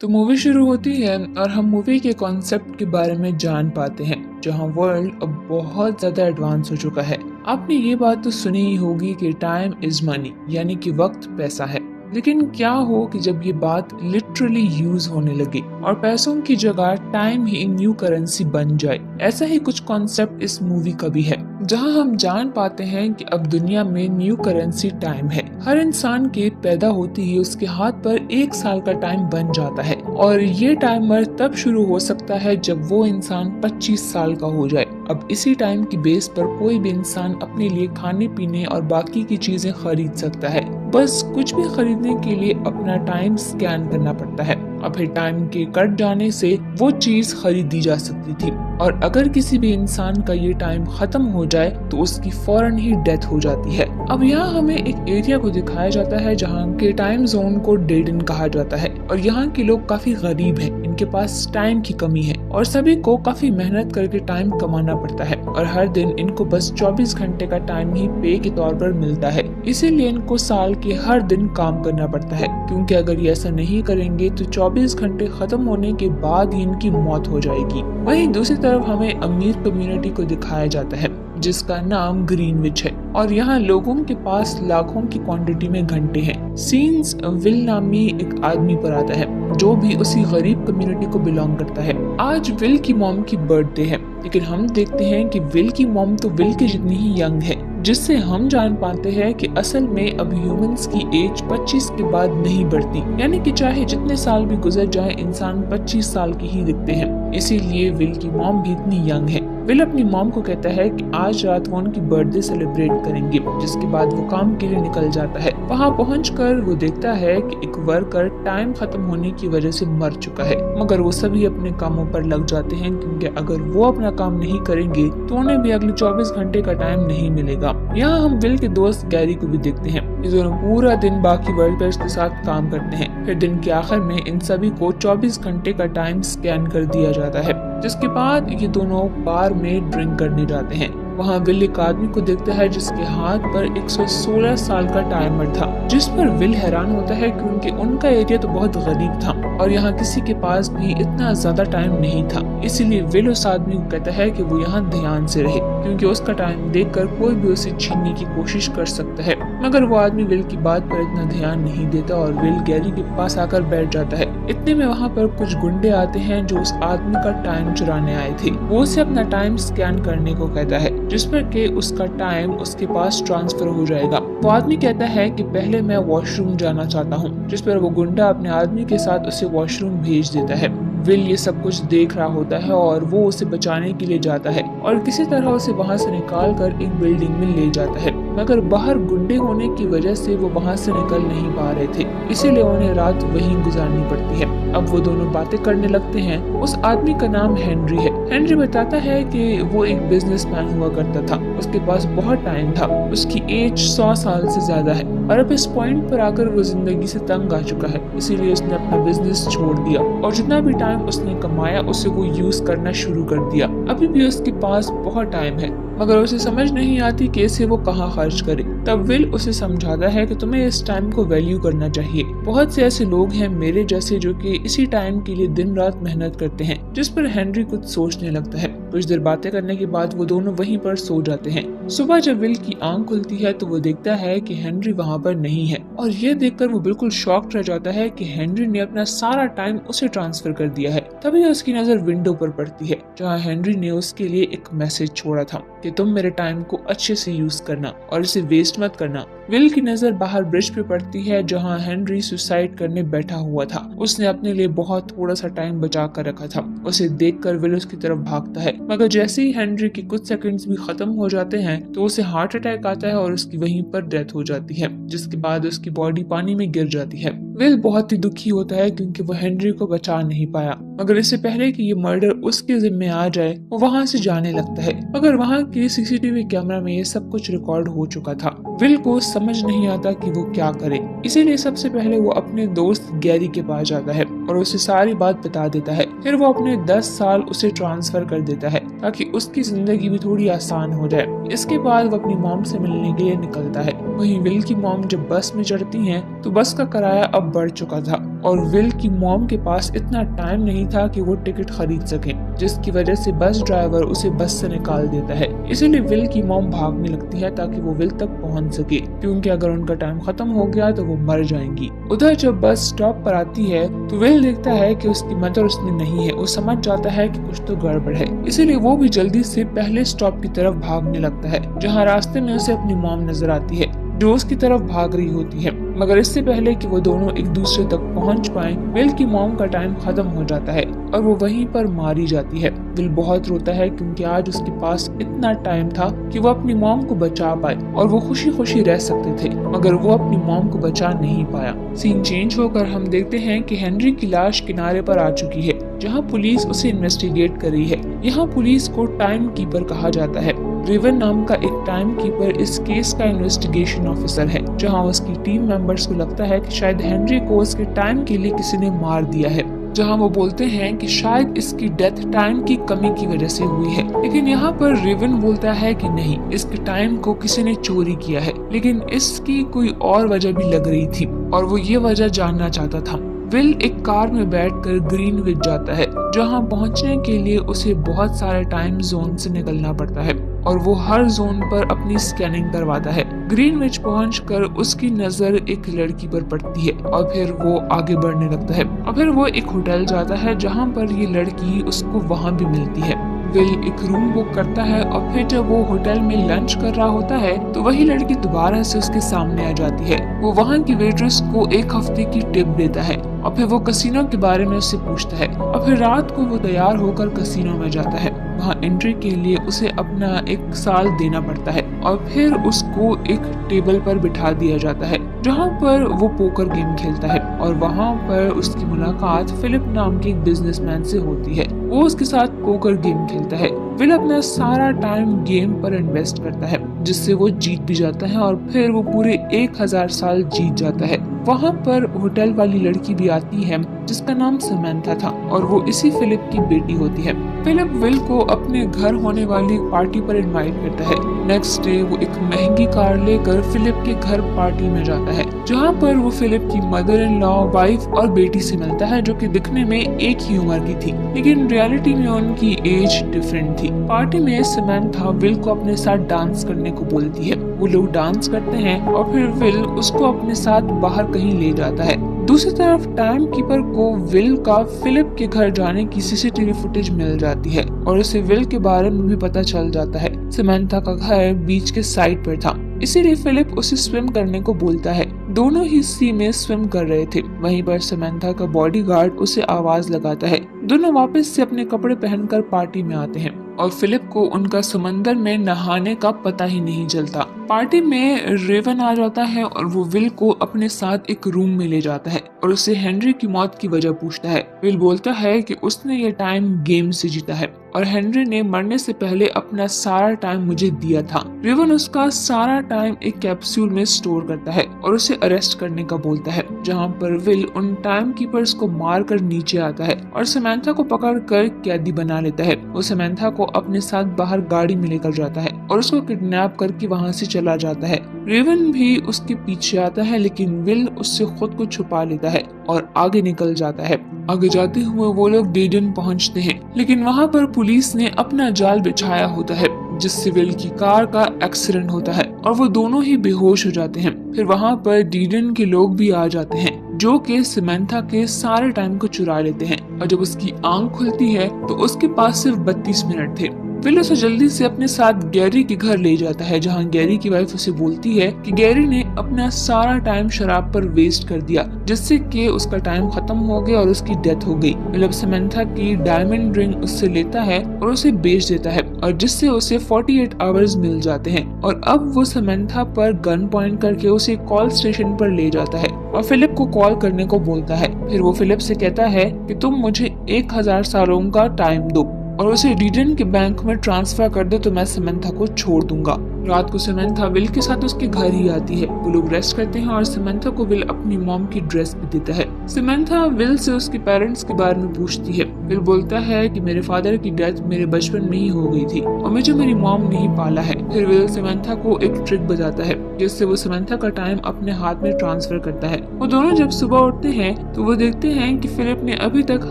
तो मूवी शुरू होती है और हम मूवी के कॉन्सेप्ट के बारे में जान पाते हैं, जहां वर्ल्ड अब बहुत ज़्यादा एडवांस हो चुका है। आपने ये बात तो सुनी ही होगी कि टाइम इज़ मनी, यानी कि वक्त पैसा है। लेकिन क्या हो कि जब ये बात लिटरली यूज होने लगे और पैसों की जगह टाइम ही न्यू करेंसी बन जाए। ऐसा ही कुछ कॉन्सेप्ट इस मूवी का भी है, जहां हम जान पाते हैं कि अब दुनिया में न्यू करेंसी टाइम है। हर इंसान के पैदा होते ही उसके हाथ पर 1 साल का टाइम बन जाता है और ये टाइमर तब शुरू हो सकता है जब वो इंसान 25 साल का हो जाए। अब इसी टाइम की बेस पर कोई भी इंसान अपने लिए खाने पीने और बाकी की चीजें खरीद सकता है। बस कुछ भी खरीदने के लिए अपना टाइम स्कैन करना पड़ता है और फिर टाइम के कट जाने से वो चीज खरीदी जा सकती थी। और अगर किसी भी इंसान का ये टाइम खत्म हो जाए तो उसकी फौरन ही डेथ हो जाती है। अब यहाँ हमें एक एरिया को दिखाया जाता है जहाँ के टाइम जोन को डेड एंड कहा जाता है और यहाँ के लोग काफी गरीब हैं, इनके पास टाइम की कमी है और सभी को काफी मेहनत करके टाइम कमाना पड़ता है और हर दिन इनको बस 24 घंटे का टाइम ही पे के तौर पर मिलता है। इसीलिए इनको साल के हर दिन काम करना पड़ता है, क्योंकि अगर ये ऐसा नहीं करेंगे तो 24 घंटे खत्म होने के बाद ही इनकी मौत हो जाएगी। वहीं दूसरी तरफ हमें अमीर कम्युनिटी को दिखाया जाता है जिसका नाम ग्रीनविच है और यहाँ लोगों के पास लाखों की क्वांटिटी में घंटे हैं। सीन्स विल नामी एक आदमी पर आता है जो भी उसी गरीब कम्युनिटी को बिलोंग करता है। आज विल की मॉम की बर्थडे है, लेकिन हम देखते हैं कि विल की मॉम तो विल के जितनी ही यंग है, जिससे हम जान पाते हैं कि असल में अब ह्यूमंस की एज 25 के बाद नहीं बढ़ती, यानी कि चाहे जितने साल भी गुजर जाए इंसान 25 साल की ही दिखते हैं। इसीलिए विल की मॉम भी इतनी यंग है। विल अपनी मॉम को कहता है कि आज रात वो उनकी बर्थडे सेलिब्रेट करेंगे, जिसके बाद वो काम के लिए निकल जाता है। वहाँ पहुंचकर वो देखता है कि एक वर्कर टाइम खत्म होने की वजह से मर चुका है, मगर वो सभी अपने कामों पर लग जाते हैं क्योंकि अगर वो अपना काम नहीं करेंगे तो उन्हें भी अगले 24 घंटे का टाइम नहीं मिलेगा। यहाँ हम विल के दोस्त गैरी को भी देखते हैं। ये दोनों पूरा दिन बाकी वर्कर्स के साथ काम करते हैं। फिर दिन के आखिर में इन सभी को 24 घंटे का टाइम स्कैन कर दिया जाता है, जिसके बाद ये दोनों बार में ड्रिंक करने जाते हैं। वहाँ विल एक आदमी को देखता है जिसके हाथ पर 116 साल का टाइमर था, जिस पर विल हैरान होता है क्योंकि उनका एरिया तो बहुत गरीब था और यहाँ किसी के पास भी इतना ज्यादा टाइम नहीं था। इसीलिए विल उस आदमी को कहता है कि वो यहाँ ध्यान से रहे, क्योंकि उसका टाइम देखकर कोई भी उसे छीनने की कोशिश कर सकता है। मगर वो आदमी विल की बात पर इतना ध्यान नहीं देता और विल गैरी के पास आकर बैठ जाता है। इतने में वहाँ पर कुछ गुंडे आते हैं जो उस आदमी का टाइम चुराने आए थे। वो उसे अपना टाइम स्कैन करने को कहता है, जिस पर के उसका टाइम उसके पास ट्रांसफर हो जाएगा। वो आदमी कहता है कि पहले मैं वॉशरूम जाना चाहता हूँ, जिस पर वो गुंडा अपने आदमी के साथ उसे वॉशरूम भेज देता है। विल ये सब कुछ देख रहा होता है और वो उसे बचाने के लिए जाता है और किसी तरह उसे वहाँ से निकाल कर एक बिल्डिंग में ले जाता है, मगर बाहर गुंडे होने की वजह से वो वहाँ से निकल नहीं पा रहे थे, इसीलिए उन्हें रात वहीं गुजारनी पड़ती है। अब वो दोनों बातें करने लगते हैं। उस आदमी का नाम हेनरी है। हेनरी बताता है कि वो एक बिजनेसमैन हुआ करता था, उसके पास बहुत टाइम था, उसकी एज 100 साल से ज्यादा है और अब इस पॉइंट पर आकर वो जिंदगी से तंग आ चुका है, इसीलिए उसने अपना बिजनेस छोड़ दिया और जितना भी टाइम उसने कमाया उसे वो यूज करना शुरू कर दिया। अभी भी उसके पास बहुत टाइम है, मगर उसे समझ नहीं आती कि इसे वो कहाँ खर्च करे। तब विल उसे समझाता है कि तुम्हें इस टाइम को वैल्यू करना चाहिए। बहुत से ऐसे लोग हैं मेरे जैसे जो कि इसी टाइम के लिए दिन रात मेहनत करते हैं, जिस पर हेनरी कुछ सोचने लगता है। कुछ देर बातें करने के बाद वो दोनों वहीं पर सो जाते हैं। सुबह जब विल की आंख खुलती है तो वो देखता है कि हेनरी वहाँ पर नहीं है और ये देखकर वो बिल्कुल शॉक्ड रह जाता है कि हेनरी ने अपना सारा टाइम उसे ट्रांसफर कर दिया है। तभी उसकी नजर विंडो पर पड़ती है जहाँ हेनरी ने उसके लिए एक मैसेज छोड़ा था कि तुम मेरे टाइम को अच्छे से यूज करना और इसे वेस्ट मत करना। विल की नजर बाहर ब्रिज पे पड़ती है जहाँ हेनरी सुसाइड करने बैठा हुआ था। उसने अपने लिए बहुत थोड़ा सा टाइम बचा कर रखा था। उसे देखकर विल उसकी तरफ भागता है, मगर जैसे ही हेनरी के कुछ सेकंड्स भी खत्म हो जाते हैं तो उसे हार्ट अटैक आता है और उसकी वहीं पर डेथ हो जाती है, जिसके बाद उसकी बॉडी पानी में गिर जाती है। विल बहुत ही दुखी होता है क्योंकि वो हेनरी को बचा नहीं पाया, मगर इससे पहले कि ये मर्डर उसके जिम्मे आ जाए वो वहाँ से जाने लगता है। मगर वहाँ के सीसीटीवी कैमरा में ये सब कुछ रिकॉर्ड हो चुका था। विल को समझ नहीं आता कि वो क्या करे, इसीलिए सबसे पहले वो अपने दोस्त गैरी के पास जाता है और उसे सारी बात बता देता है। फिर वो अपने 10 साल उसे ट्रांसफर कर देता है ताकि उसकी जिंदगी भी थोड़ी आसान हो जाए। इसके बाद वो अपनी मॉम से मिलने के लिए निकलता है। वहीं विल की मॉम जब बस में चढ़ती हैं तो बस का किराया अब बढ़ चुका था और विल की मॉम के पास इतना टाइम नहीं था कि वो टिकट खरीद सके, जिसकी वजह से बस ड्राइवर उसे बस से निकाल देता है। इसीलिए विल की मॉम भागने लगती है ताकि वो विल तक पहुंच सके, क्योंकि अगर उनका टाइम खत्म हो गया तो वो मर जाएंगी। उधर जब बस स्टॉप पर आती है तो विल देखता है कि उसकी मदर उसमें नहीं है। वो समझ जाता है कि कुछ तो गड़बड़ है, इसीलिए वो भी जल्दी से पहले स्टॉप की तरफ भागने लगता है, जहाँ रास्ते में उसे अपनी मॉम नजर आती है जो उसकी तरफ भाग रही होती है। मगर इससे पहले कि वो दोनों एक दूसरे तक पहुंच पाएं, विल की मॉम का टाइम खत्म हो जाता है और वो वहीं पर मारी जाती है। विल बहुत रोता है क्योंकि आज उसके पास इतना टाइम था कि वो अपनी मॉम को बचा पाए और वो खुशी खुशी रह सकते थे, मगर वो अपनी मॉम को बचा नहीं पाया। सीन चेंज होकर हम देखते हैं कि हेनरी की लाश किनारे पर आ चुकी है, जहाँ पुलिस उसे इन्वेस्टिगेट कर रही है। यहाँ पुलिस को टाइम कीपर कहा जाता है। रेवन नाम का एक टाइम कीपर इस केस का इन्वेस्टिगेशन ऑफिसर है, जहां उसकी टीम मेंबर्स को लगता है कि शायद हेनरी को उसके टाइम के लिए किसी ने मार दिया है, जहां वो बोलते हैं कि शायद इसकी डेथ टाइम की कमी की वजह से हुई है। लेकिन यहाँ पर रेवन बोलता है कि नहीं, इसके टाइम को किसी ने चोरी किया है, लेकिन इसकी कोई और वजह भी लग रही थी और वो ये वजह जानना चाहता था। विल एक कार में बैठकर ग्रीनविच जाता है, जहां पहुंचने के लिए उसे बहुत सारे टाइम जोन से निकलना पड़ता है और वो हर जोन पर अपनी स्कैनिंग करवाता है। ग्रीनविच पहुंचकर उसकी नजर एक लड़की पर पड़ती है और फिर वो आगे बढ़ने लगता है और फिर वो एक होटल जाता है, जहां पर ये लड़की उसको वहां भी मिलती है। विल एक रूम बुक करता है और फिर जब वो होटल में लंच कर रहा होता है तो वही लड़की दोबारा से उसके सामने आ जाती है। वो वहाँ की वेट्रेस को 1 हफ्ते की टिप देता है और फिर वो कसिनो के बारे में उससे पूछता है और फिर रात को वो तैयार होकर कसिनो में जाता है। वहाँ एंट्री के लिए उसे अपना 1 साल देना पड़ता है और फिर उसको एक टेबल पर बिठा दिया जाता है, जहाँ पर वो पोकर गेम खेलता है और वहाँ पर उसकी मुलाकात फिलिप नाम के एक बिजनेसमैन से होती है। वो उसके साथ पोकर गेम खेलता है। विल अपना सारा टाइम गेम पर इन्वेस्ट करता है, जिससे वो जीत भी जाता है और फिर वो पूरे 1000 साल जीत जाता है। वहाँ पर होटल वाली लड़की भी आती है जिसका नाम समंथा था और वो इसी फिलिप की बेटी होती है। फिलिप विल को अपने घर होने वाली पार्टी पर इनवाइट करता है। नेक्स्ट डे वो एक महंगी कार लेकर फिलिप के घर पार्टी में जाता है, जहाँ पर वो फिलिप की मदर इन लॉ, वाइफ और बेटी से मिलता है, जो कि दिखने में एक ही उम्र की थी, लेकिन रियलिटी में उनकी एज डिफरेंट थी। पार्टी में समंथा विल को अपने साथ डांस करने को बोलती है। वो लोग डांस करते हैं और फिर विल उसको अपने साथ बाहर कहीं ले जाता है। दूसरी तरफ टाइम कीपर को विल का फिलिप के घर जाने की सीसीटीवी फुटेज मिल जाती है और उसे विल के बारे में भी पता चल जाता है। समंथा का घर बीच के साइड पर था, इसीलिए फिलिप उसे स्विम करने को बोलता है। दोनों ही सी में स्विम कर रहे थे। वहीं पर समंथा का बॉडीगार्ड उसे आवाज लगाता है। दोनों वापस से अपने कपड़े पहनकर पार्टी में आते हैं और फिलिप को उनका समंदर में नहाने का पता ही नहीं चलता। पार्टी में रेवन आ जाता है और वो विल को अपने साथ एक रूम में ले जाता है और उससे हेनरी की मौत की वजह पूछता है। विल बोलता है कि उसने ये टाइम गेम से जीता है और हेनरी ने मरने से पहले अपना सारा टाइम मुझे दिया था। रेवन उसका सारा टाइम एक कैप्सूल में स्टोर करता है और उसे अरेस्ट करने का बोलता है, जहाँ पर विल उन टाइम कीपर्स को मारकर नीचे आता है और समंथा को पकड़कर कैदी बना लेता है। वो समंथा को अपने साथ बाहर गाड़ी में लेकर जाता है और उसको किडनैप करके वहाँ से चला जाता है। रेवन भी उसके पीछे आता है, लेकिन विल उससे खुद को छुपा लेता है और आगे निकल जाता है। आगे जाते हुए वो लोग डेडन पहुंचते हैं, लेकिन वहाँ पर पुलिस ने अपना जाल बिछाया होता है, जिससे विल की कार का एक्सीडेंट होता है और वो दोनों ही बेहोश हो जाते हैं। फिर वहाँ पर डीडन के लोग भी आ जाते हैं, जो कि समंथा के सारे टाइम को चुरा लेते हैं और जब उसकी आंख खुलती है तो उसके पास सिर्फ 32 मिनट थे। विल उसे जल्दी से अपने साथ गैरी के घर ले जाता है, जहाँ गैरी की वाइफ उसे बोलती है कि गैरी ने अपना सारा टाइम शराब पर वेस्ट कर दिया, जिससे कि उसका टाइम खत्म हो गया और उसकी डेथ हो गई। विल समंथा की डायमंड रिंग उससे लेता है और उसे बेच देता है और जिससे उसे 48 आवर्स मिल जाते हैं और अब वो समंथा पर गन पॉइंट करके उसे कॉल स्टेशन पर ले जाता है और फिलिप को कॉल करने को बोलता है। फिर वो फिलिप से कहता है कि तुम मुझे 1000 सालों का टाइम दो और उसे डीडन के बैंक में ट्रांसफर कर दो तो मैं समंथा को छोड़ दूंगा। रात को समंथा विल के साथ उसके घर ही आती है। वो लोग रेस्ट करते हैं और समंथा को विल अपनी मॉम की ड्रेस भी देता है। समंथा विल से उसके पेरेंट्स के बारे में पूछती है। विल बोलता है कि मेरे फादर की डेथ मेरे बचपन में ही हो गई थी और मुझे मेरी मॉम ने ही पाला है। फिर विल समंथा को एक ट्रिक बताता है जिससे वो समंथा का टाइम अपने हाथ में ट्रांसफर करता है। वो दोनों जब सुबह उठते हैं तो वो देखते हैं कि फिलिप ने अभी तक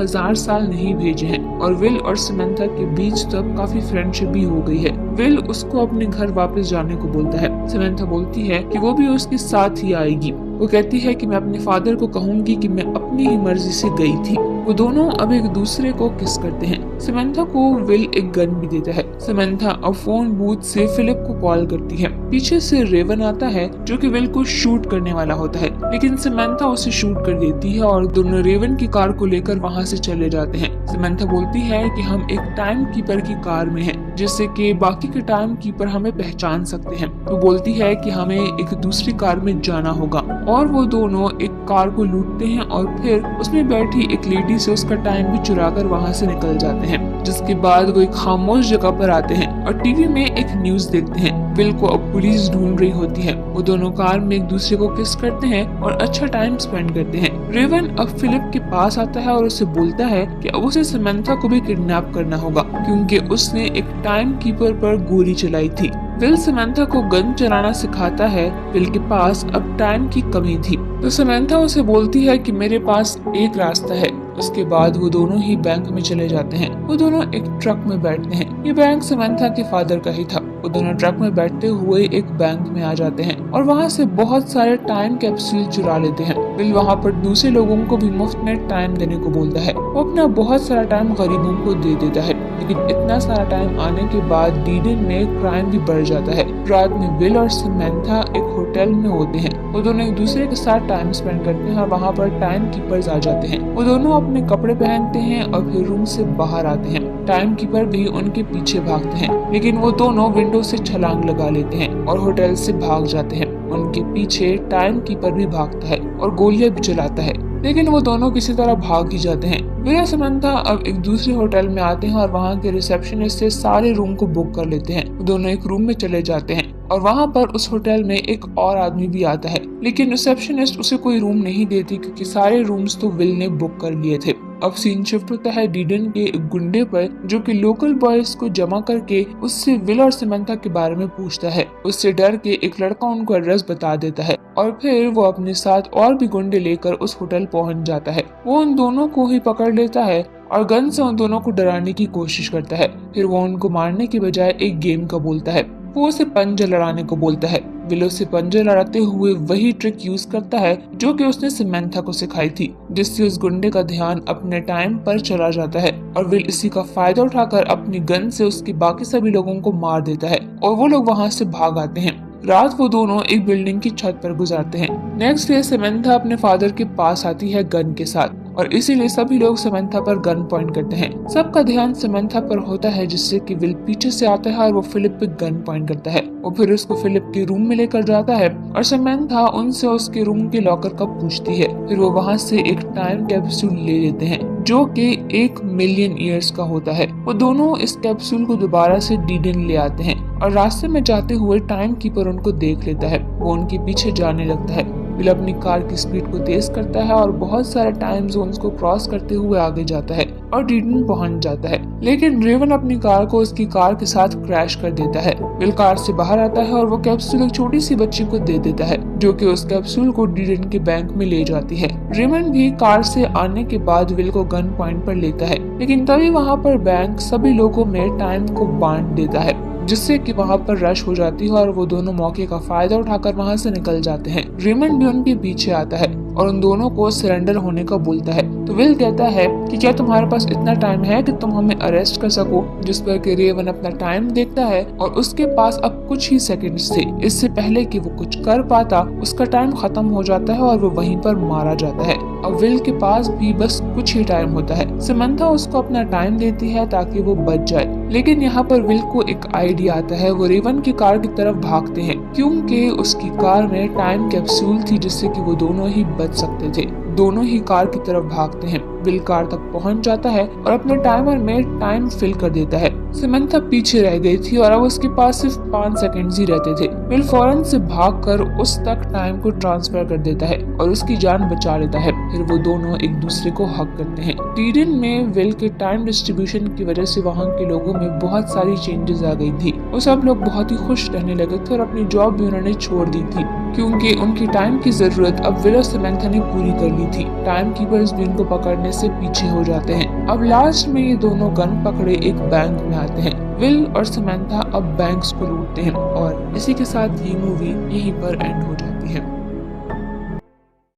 1000 साल नहीं भेजे हैं और विल और समंथा के बीच तो अब काफी फ्रेंडशिप भी हो गई है। विल उसको अपने घर वापस जाने को बोलता है। समंथा बोलती है कि वो भी उसके साथ ही आएगी। वो कहती है कि मैं अपने फादर को कहूंगी कि मैं अपनी ही मर्जी से गई थी। वो दोनों अब एक दूसरे को किस करते हैं। समंथा को विल एक गन भी देता है। समंथा अब फोन बूथ से फिलिप को कॉल करती है। पीछे से रेवन आता है जो कि विल को शूट करने वाला होता है, लेकिन समंथा उसे शूट कर देती है और दोनों रेवन की कार को लेकर वहाँ से चले जाते हैं। समंथा बोलती है कि हम एक टाइम कीपर की कार में हैं, जिससे कि बाकी के टाइम कीपर हमें पहचान सकते हैं। वो बोलती है कि हमें एक दूसरी कार में जाना होगा और वो दोनों एक कार को लूटते हैं और फिर उसमें बैठी एक लेडी से उसका टाइम भी चुराकर वहाँ से निकल जाते हैं। जिसके बाद वो एक खामोश जगह पर आते हैं और टीवी में एक न्यूज देखते हैं। विल को अब पुलिस ढूंढ रही होती है। वो दोनों कार में एक दूसरे को किस करते हैं और अच्छा टाइम स्पेंड करते हैं। रेवन अब फिलिप के पास आता है और उससे बोलता है कि अब उसे समंथा को भी किडनैप करना होगा क्योंकि उसने एक टाइम कीपर पर गोली चलाई थी। विल समंथा को गन चलाना सिखाता है। विल के पास अब टाइम की कमी थी तो समंथा उसे बोलती है कि मेरे पास एक रास्ता है। उसके बाद वो दोनों ही बैंक में चले जाते हैं। वो दोनों एक ट्रक में बैठते हैं। ये बैंक समंथा के फादर का ही था। वो दोनों ट्रक में बैठते हुए एक बैंक में आ जाते हैं और वहाँ से बहुत सारे टाइम कैप्सूल चुरा लेते हैं। विल वहाँ पर दूसरे लोगों को भी मुफ्त में टाइम देने को बोलता है। वो अपना बहुत सारा टाइम गरीबों को दे देता है, लेकिन इतना सारा टाइम आने के बाद डीडन में क्राइम भी बढ़ जाता है। रात में विल और समंथा एक होटल में होते हैं। वो दोनों एक दूसरे के साथ टाइम स्पेंड करते हैं और वहाँ पर टाइम कीपर्स आ जाते हैं। वो दोनों अपने कपड़े पहनते हैं और फिर रूम से बाहर आते हैं। टाइम कीपर भी उनके पीछे भागते हैं, लेकिन वो दोनों विंडो से छलांग लगा लेते हैं और होटल से भाग जाते हैं। उनके पीछे टाइम कीपर भी भागता है और गोलियां भी चलाता है, लेकिन वो दोनों किसी तरह भाग ही जाते हैं। विल और समंथा अब एक दूसरे होटल में आते हैं और वहाँ के रिसेप्शनिस्ट से सारे रूम को बुक कर लेते हैं। वो दोनों एक रूम में चले जाते हैं और वहाँ पर उस होटल में एक और आदमी भी आता है, लेकिन रिसेप्शनिस्ट उसे कोई रूम नहीं देती क्योंकि सारे रूम्स तो विल ने बुक कर लिए थे। अब सीन शिफ्ट होता है डीडन के एक गुंडे पर जो कि लोकल बॉयज को जमा करके उससे विल और समंथा के बारे में पूछता है। उससे डर के एक लड़का उनको एड्रेस बता देता है और फिर वो अपने साथ और भी गुंडे लेकर उस होटल पहुंच जाता है। वो उन दोनों को ही पकड़ लेता है और गन से उन दोनों को डराने की कोशिश करता है। फिर वो उनको मारने की बजाय एक गेम का बोलता है। वो उसे पंजे लड़ाने को बोलता है। विल उसे पंजे लड़ाते हुए वही ट्रिक यूज करता है जो कि उसने समंथा को सिखाई थी, जिससे उस गुंडे का ध्यान अपने टाइम पर चला जाता है और विल इसी का फायदा उठाकर अपनी गन से उसके बाकी सभी लोगों को मार देता है और वो लोग वहाँ से भाग आते हैं। रात वो दोनों एक बिल्डिंग की छत पर गुजारते हैं। नेक्स्ट डे समंथा अपने फादर के पास आती है गन के साथ और इसीलिए सभी लोग समंथा पर गन पॉइंट करते हैं। सबका ध्यान समंथा पर होता है, जिससे कि विल पीछे से आता है और वो फिलिप पे गन पॉइंट करता है। वो फिर उसको फिलिप के रूम में लेकर जाता है और समंथा उनसे उसके रूम के लॉकर का पूछती है। फिर वो वहाँ से एक टाइम कैप्सूल ले लेते हैं जो कि 1 मिलियन ईयर्स का होता है। वो दोनों इस कैप्सूल को दोबारा से डीडन ले आते हैं और रास्ते में जाते हुए टाइम कीपर उनको देख लेता है। वो उनके पीछे जाने लगता है। विल अपनी कार की स्पीड को तेज करता है और बहुत सारे टाइम जोन्स को क्रॉस करते हुए आगे जाता है और डीडन पहुंच जाता है, लेकिन रेवन अपनी कार को उसकी कार के साथ क्रैश कर देता है। विल कार से बाहर आता है और वो कैप्सूल एक छोटी सी बच्ची को दे देता है जो कि उस कैप्सूल को डीडन के बैंक में ले जाती है। रेवन भी कार से आने के बाद विल को गन पॉइंट पर लेता है, लेकिन तभी वहाँ पर बैंक सभी लोगों में टाइम को बांट देता है, जिससे कि वहाँ पर रश हो जाती है और वो दोनों मौके का फायदा उठाकर वहाँ से निकल जाते हैं। रेमंड भी उनके पीछे आता है और उन दोनों को सरेंडर होने का बोलता है। तो विल कहता है कि क्या तुम्हारे पास इतना टाइम है कि तुम हमें अरेस्ट कर सको, जिस पर कि रेवन अपना टाइम देखता है और उसके पास अब कुछ ही सेकंड्स थे। इससे पहले कि वो कुछ कर पाता उसका टाइम खत्म हो जाता है और वो वहीं पर मारा जाता है। अब विल के पास भी बस कुछ ही टाइम होता है। समंथा उसको अपना टाइम देती है ताकि वो बच जाए, लेकिन यहाँ पर विल को एक आइडिया आता है। वो रेवन की कार की तरफ भागते हैं क्योंकि उसकी कार में टाइम कैप्सूल थी जिससे कि वो दोनों ही बच सकते थे। दोनों ही कार की तरफ भागते हैं। विल कार तक पहुंच जाता है और अपने टाइमर में टाइम फिल कर देता है। समंथा पीछे रह गई थी और अब उसके पास सिर्फ 5 सेकंड्स ही रहते थे। विल फौरन से भागकर उस तक टाइम को ट्रांसफर कर देता है और उसकी जान बचा लेता है। फिर वो दोनों एक दूसरे को हक करते हैं। टीरियन में विल के टाइम डिस्ट्रीब्यूशन की वजह से वहाँ के लोगों में बहुत सारी चेंजेस आ गई थी और सब लोग बहुत ही खुश रहने लगे थे और अपनी जॉब भी उन्होंने छोड़ दी थी क्योंकि उनकी टाइम की जरूरत अब विल और समंथा ने पूरी कर ली थी। टाइम कीपर्स भी उनको पकड़ने से पीछे हो जाते हैं। अब लास्ट में ये दोनों गन पकड़े एक बैंक में आते हैं। विल और समंथा अब बैंक्स को लूटते हैं और इसी के साथ ये मूवी यहीं पर एंड हो जाती है।